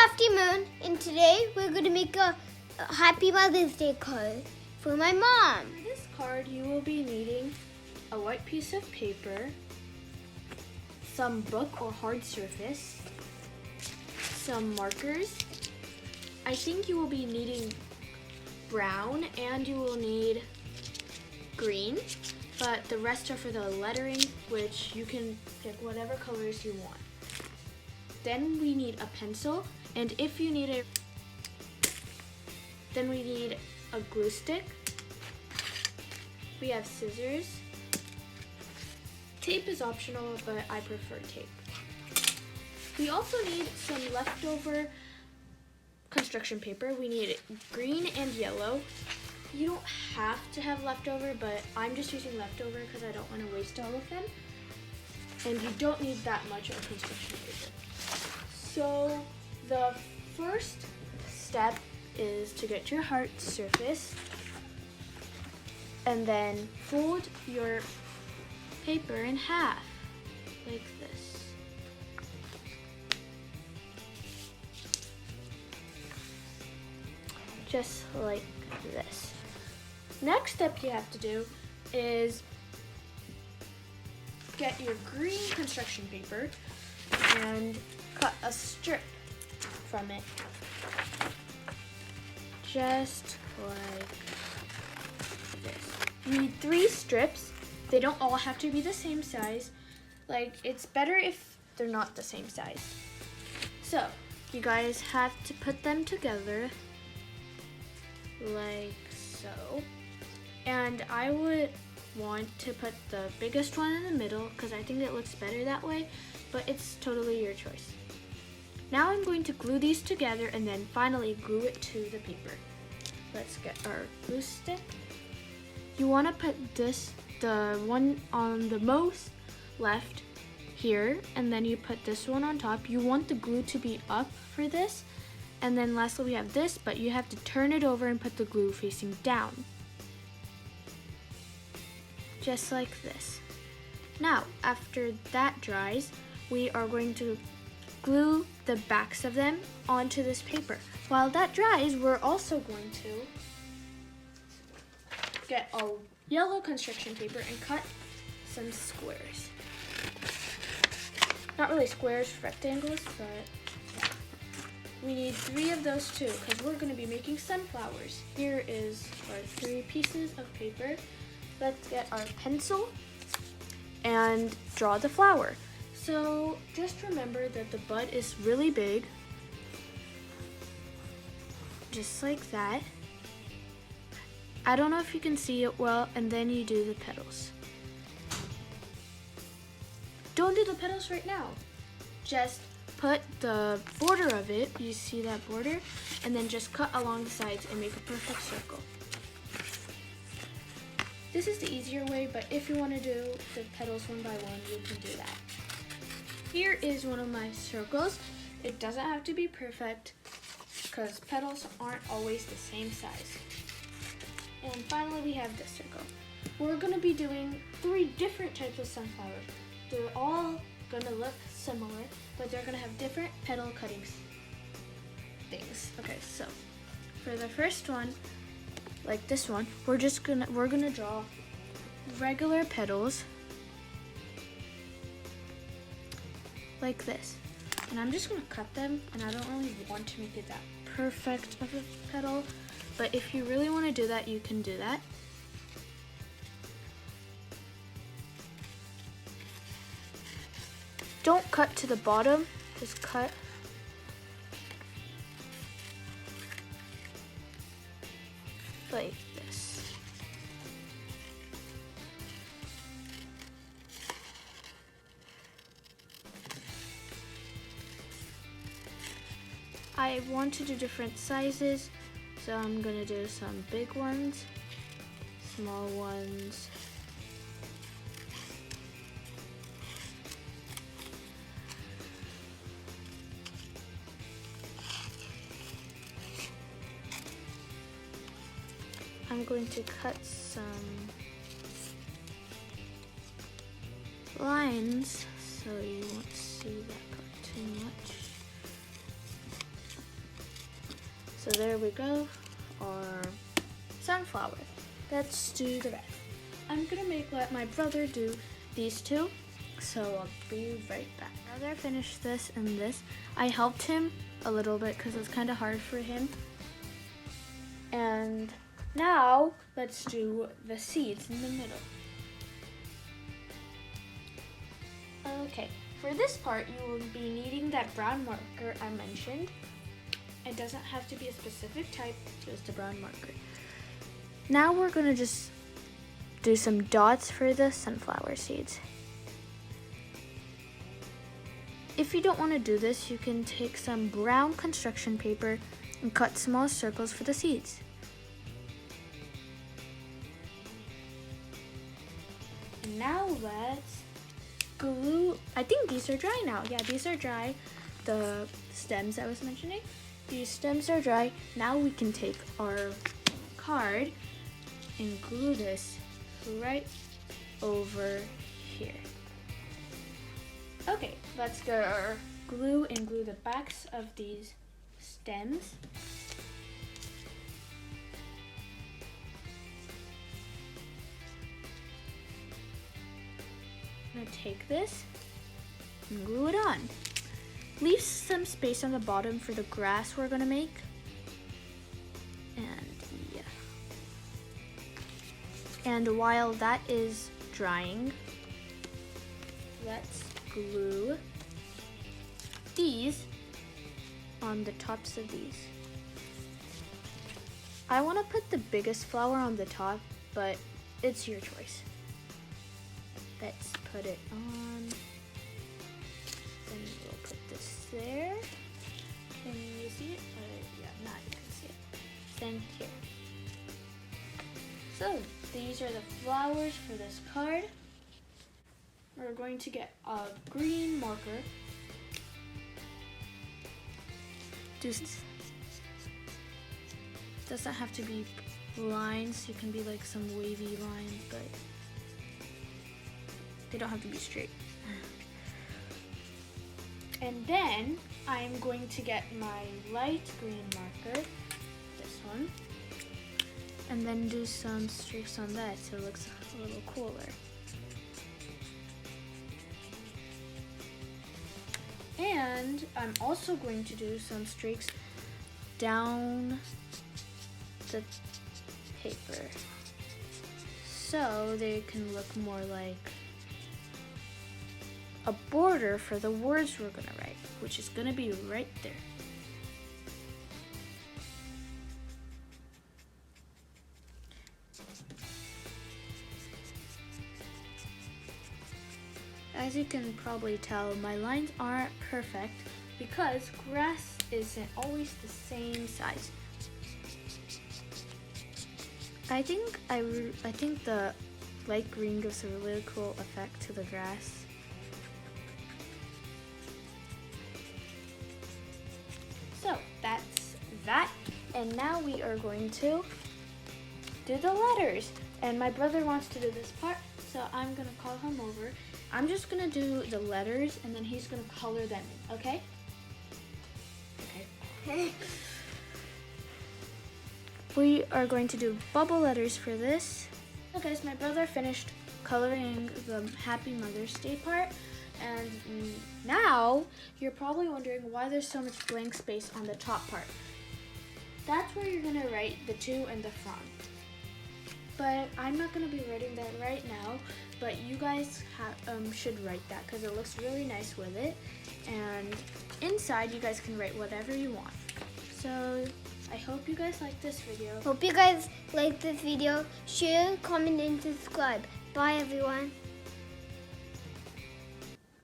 Crafty Moon, and today we're going to make a Happy Mother's Day card for my mom. For this card, you will be needing a white piece of paper, some book or hard surface, some markers. I think you will be needing brown and you will need green, but the rest are for the lettering, which you can pick whatever colors you want. Then we need a pencil, and if you need it, then we need a glue stick. We have scissors. Tape is optional, but I prefer tape. We also need some leftover construction paper. We need green and yellow. You don't have to have leftover, but I'm just using leftover because I don't want to waste all of them. And you don't need that much of construction paper. So the first step is to get your hard surface and then fold your paper in half like this. Just like this. Next step you have to do is get your green construction paper and cut a strip from it. Just like this. You need 3 strips. They don't all have to be the same size. Like, it's better if they're not the same size. So, you guys have to put them together like so. And I would want to put the biggest one in the middle because I think it looks better that way, but it's totally your choice. Now I'm going to glue these together and then finally glue it to the paper. Let's get our glue stick. You want to put the one on the most left here, and then you put this one on top. You want the glue to be up for this. And then lastly we have this, but you have to turn it over and put the glue facing down. Just like this. Now, after that dries, we are going to glue the backs of them onto this paper. While that dries, we're also going to get a yellow construction paper and cut some squares. Not really squares, rectangles, but yeah. We need 3 of those too, because we're going to be making sunflowers. Here is our 3 pieces of paper. Let's get our pencil and draw the flower. So just remember that the bud is really big, just like that. I don't know if you can see it well, and then you do the petals. Don't do the petals right now. Just put the border of it, you see that border, and then just cut along the sides and make a perfect circle. This is the easier way, but if you want to do the petals one by one, you can do that. Here is one of my circles. It doesn't have to be perfect because petals aren't always the same size. And finally, we have this circle. We're going to be doing 3 different types of sunflowers. They're all going to look similar, but they're going to have different petal cuttings things. Okay, so for the first one, like this one, we're gonna draw regular petals like this, and I'm just gonna cut them, and I don't really want to make it that perfect of a petal, but if you really want to do that, you can do that. Don't cut to the bottom, just cut like this. I want to do different sizes, so I'm gonna do some big ones, small ones, I'm going to cut some lines so you won't see that part too much. So there we go, our sunflower. Let's do the rest. I'm gonna let my brother do these two, so I'll be right back. After I finished this and this, I helped him a little bit because it was kind of hard for him. And now let's do the seeds in the middle. Okay, for this part you will be needing that brown marker I mentioned. It doesn't have to be a specific type, just a brown marker. Now we're gonna just do some dots for the sunflower seeds. If you don't want to do this, you can take some brown construction paper and cut small circles for the seeds. And now let's glue, I think these are dry now. Yeah, these are dry, the stems I was mentioning. These stems are dry. Now we can take our card and glue this right over here. Okay, let's get our glue and glue the backs of these stems. I'm gonna take this and glue it on. Leave some space on the bottom for the grass we're gonna make. And yeah. And while that is drying, let's glue these on the tops of these. I want to put the biggest flower on the top, but it's your choice. Let's put it on. Then we'll put this there. Can you see it? Yeah, now you can see it. Then here. So these are the flowers for this card. We're going to get a green marker. Doesn't have to be lines. It can be like some wavy lines, but they don't have to be straight. And then I'm going to get my light green marker, this one, and then do some streaks on that so it looks a little cooler. And I'm also going to do some streaks down the paper so they can look more like a border for the words we're gonna write, which is gonna be right there. As you can probably tell, my lines aren't perfect because grass isn't always the same size. I think the light green gives a really cool effect to the grass. So that's that, and now we are going to do the letters. And my brother wants to do this part, so I'm gonna call him over. I'm just gonna do the letters and then he's gonna color them in, okay? Okay. We are going to do bubble letters for this. So guys, my brother finished coloring the Happy Mother's Day part, and now you're probably wondering why there's so much blank space on the top part. That's where you're gonna write the to and the from. But I'm not gonna be writing that right now, but you guys should write that because it looks really nice with it. And inside you guys can write whatever you want. So I hope you guys like this video. Hope you guys like this video. Share, comment, and subscribe. Bye, everyone.